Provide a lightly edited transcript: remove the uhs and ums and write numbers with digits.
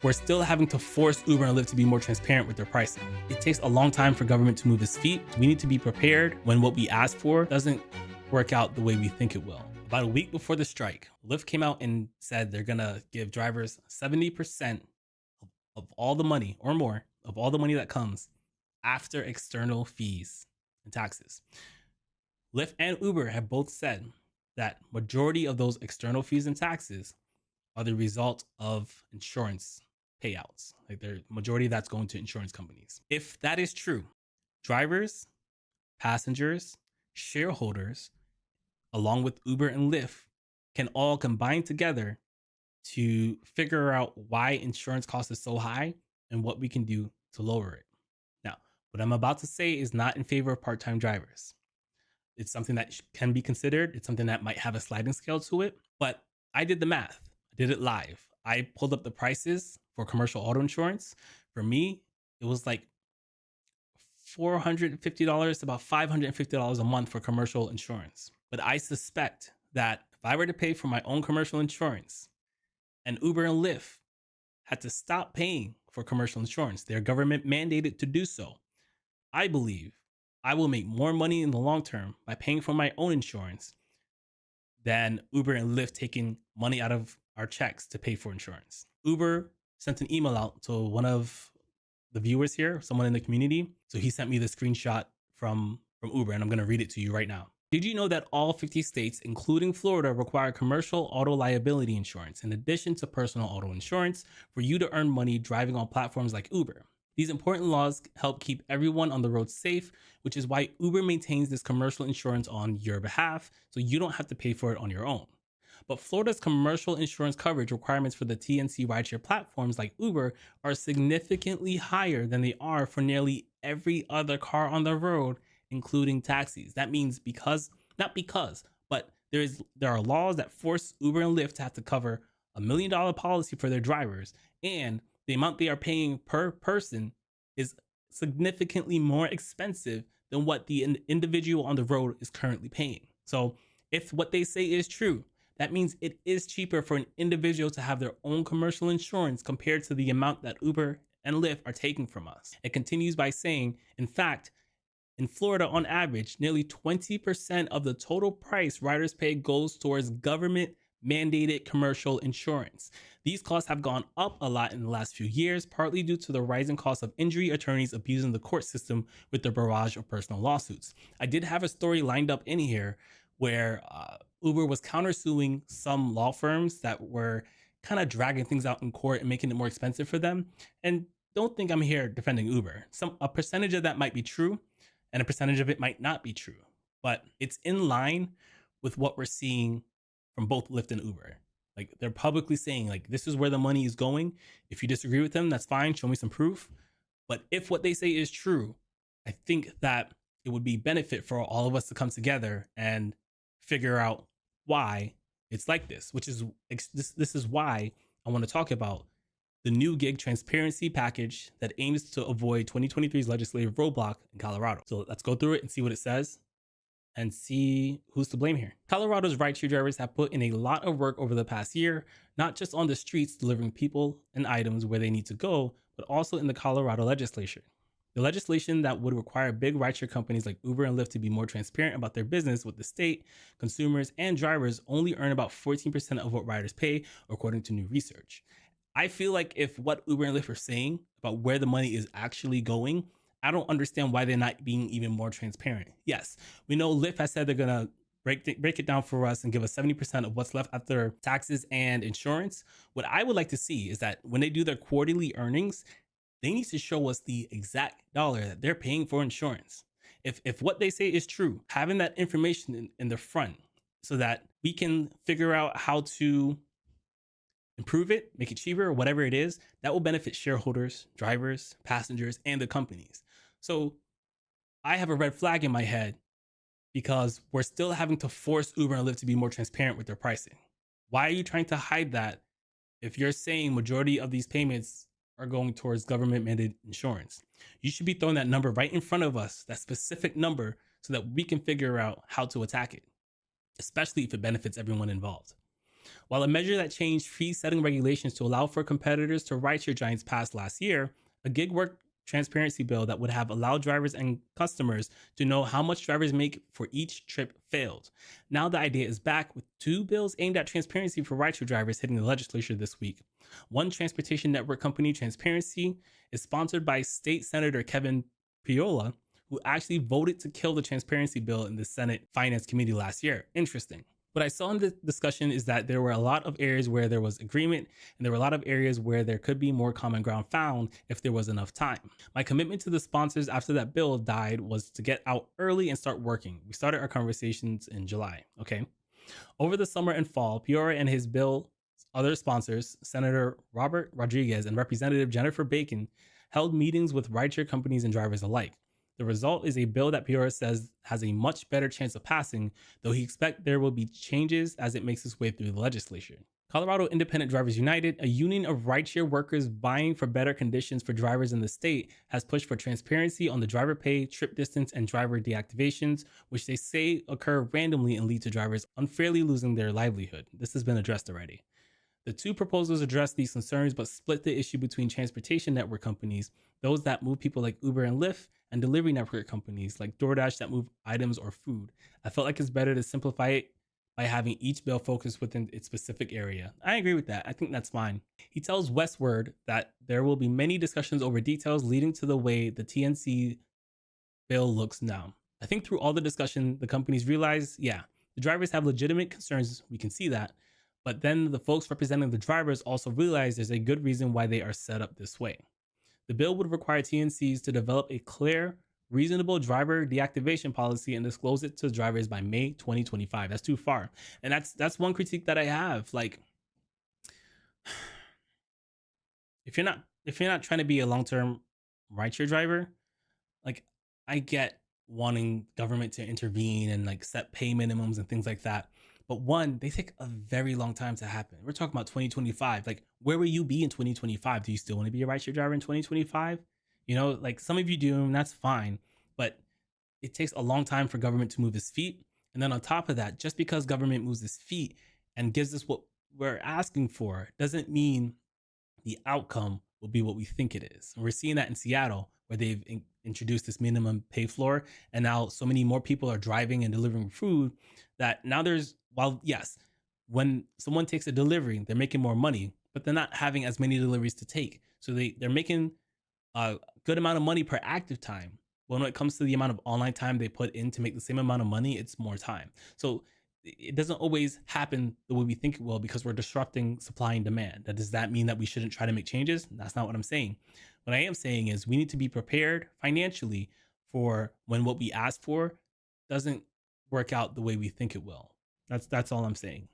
we're still having to force Uber and Lyft to be more transparent with their pricing. It takes a long time for government to move its feet. We need to be prepared when what we ask for doesn't work out the way we think it will. About a week before the strike, Lyft came out and said they're gonna give drivers 70% of all the money or more of all the money that comes after external fees and taxes. Lyft and Uber have both said that majority of those external fees and taxes are the result of insurance payouts. Like the majority of that's going to insurance companies. If that is true, drivers, passengers, shareholders, along with Uber and Lyft, can all combine together to figure out why insurance cost is so high and what we can do to lower it. Now, what I'm about to say is not in favor of part-time drivers. It's something that can be considered. It's something that might have a sliding scale to it, but I did the math. I did it live. I pulled up the prices for commercial auto insurance. For me, it was like $450 to about $550 a month for commercial insurance. But I suspect that if I were to pay for my own commercial insurance and Uber and Lyft had to stop paying for commercial insurance, their government mandated to do so, I believe I will make more money in the long term by paying for my own insurance than Uber and Lyft taking money out of our checks to pay for insurance. Uber sent an email out to one of the viewers here, someone in the community. So he sent me the screenshot from Uber, and I'm going to read it to you right now. Did you know that all 50 states, including Florida, require commercial auto liability insurance in addition to personal auto insurance for you to earn money driving on platforms like Uber? These important laws help keep everyone on the road safe, which is why Uber maintains this commercial insurance on your behalf, so you don't have to pay for it on your own. But Florida's commercial insurance coverage requirements for the TNC rideshare platforms like Uber are significantly higher than they are for nearly every other car on the road, including taxis. That means but there are laws that force Uber and Lyft to have to cover $1 million policy for their drivers, and the amount they are paying per person is significantly more expensive than what the individual on the road is currently paying. So if what they say is true, that means it is cheaper for an individual to have their own commercial insurance compared to the amount that Uber and Lyft are taking from us. It continues by saying, in fact, in Florida, on average, nearly 20% of the total price riders pay goes towards government mandated commercial insurance. These costs have gone up a lot in the last few years, partly due to the rising cost of injury attorneys abusing the court system with the barrage of personal lawsuits. I did have a story lined up in here where Uber was countersuing some law firms that were kind of dragging things out in court and making it more expensive for them. And don't think I'm here defending Uber. A percentage of that might be true and a percentage of it might not be true, but it's in line with what we're seeing from both Lyft and Uber. Like, they're publicly saying, like, this is where the money is going. If you disagree with them, that's fine. Show me some proof. But if what they say is true, I think that it would be benefit for all of us to come together and figure out why it's like this, which is this is why I want to talk about the new gig transparency package that aims to avoid 2023's legislative roadblock in Colorado. So let's go through it and see what it says and see who's to blame here. Colorado's rideshare drivers have put in a lot of work over the past year, not just on the streets delivering people and items where they need to go, but also in the Colorado legislature. The legislation that would require big rideshare companies like Uber and Lyft to be more transparent about their business with the state, consumers, and drivers only earn about 14% of what riders pay, according to new research. I feel like if what Uber and Lyft are saying about where the money is actually going, I don't understand why they're not being even more transparent. Yes, we know Lyft has said they're going to break it down for us and give us 70% of what's left after taxes and insurance. What I would like to see is that when they do their quarterly earnings, they need to show us the exact dollar that they're paying for insurance. If what they say is true, having that information in the front so that we can figure out how to improve it, make it cheaper, or whatever it is, that will benefit shareholders, drivers, passengers, and the companies. So I have a red flag in my head because we're still having to force Uber and Lyft to be more transparent with their pricing. Why are you trying to hide that if you're saying majority of these payments are going towards government mandated insurance? You should be throwing that number right in front of us, that specific number, so that we can figure out how to attack it, especially if it benefits everyone involved. While a measure that changed fee setting regulations to allow for competitors to rideshare giants passed last year, a gig work transparency bill that would have allowed drivers and customers to know how much drivers make for each trip failed. Now the idea is back with two bills aimed at transparency for rideshare drivers hitting the legislature this week. One transportation network company, Transparency, is sponsored by State Senator Kevin Piola, who actually voted to kill the transparency bill in the Senate Finance Committee last year. Interesting. What I saw in the discussion is that there were a lot of areas where there was agreement, and there were a lot of areas where there could be more common ground found if there was enough time. My commitment to the sponsors after that bill died was to get out early and start working. We started our conversations in July, okay? Over the summer and fall, Piora and his bill other sponsors, Senator Robert Rodriguez and Representative Jennifer Bacon, held meetings with rideshare companies and drivers alike. The result is a bill that Piora says has a much better chance of passing, though he expects there will be changes as it makes its way through the legislature. Colorado Independent Drivers United, a union of rideshare workers vying for better conditions for drivers in the state, has pushed for transparency on the driver pay, trip distance, and driver deactivations, which they say occur randomly and lead to drivers unfairly losing their livelihood. This has been addressed already. The two proposals address these concerns but split the issue between transportation network companies, those that move people like Uber and Lyft, and delivery network companies like DoorDash that move items or food. I felt like it's better to simplify it by having each bill focus within its specific area. I agree with that. I think that's fine. He tells Westword that there will be many discussions over details leading to the way the TNC bill looks now. I think through all the discussion, the companies realize, yeah, the drivers have legitimate concerns. We can see that. But then the folks representing the drivers also realize there's a good reason why they are set up this way. The bill would require TNCs to develop a clear, reasonable driver deactivation policy and disclose it to drivers by May 2025. That's too far. And that's one critique that I have. Like, if you're not trying to be a long-term rideshare driver, like, I get wanting government to intervene and like set pay minimums and things like that. But one, they take a very long time to happen. We're talking about 2025. Like, where will you be in 2025? Do you still want to be a rideshare driver in 2025? You know, like some of you do, and that's fine. But it takes a long time for government to move its feet. And then on top of that, just because government moves its feet and gives us what we're asking for doesn't mean the outcome will be what we think it is. And we're seeing that in Seattle, where they've introduced this minimum pay floor. And now so many more people are driving and delivering food that now while yes, when someone takes a delivery, they're making more money, but they're not having as many deliveries to take. So they're making a good amount of money per active time. When it comes to the amount of online time they put in to make the same amount of money, it's more time. So it doesn't always happen the way we think it will because we're disrupting supply and demand. Does that mean that we shouldn't try to make changes? That's not what I'm saying. What I am saying is we need to be prepared financially for when what we ask for doesn't work out the way we think it will. That's all I'm saying.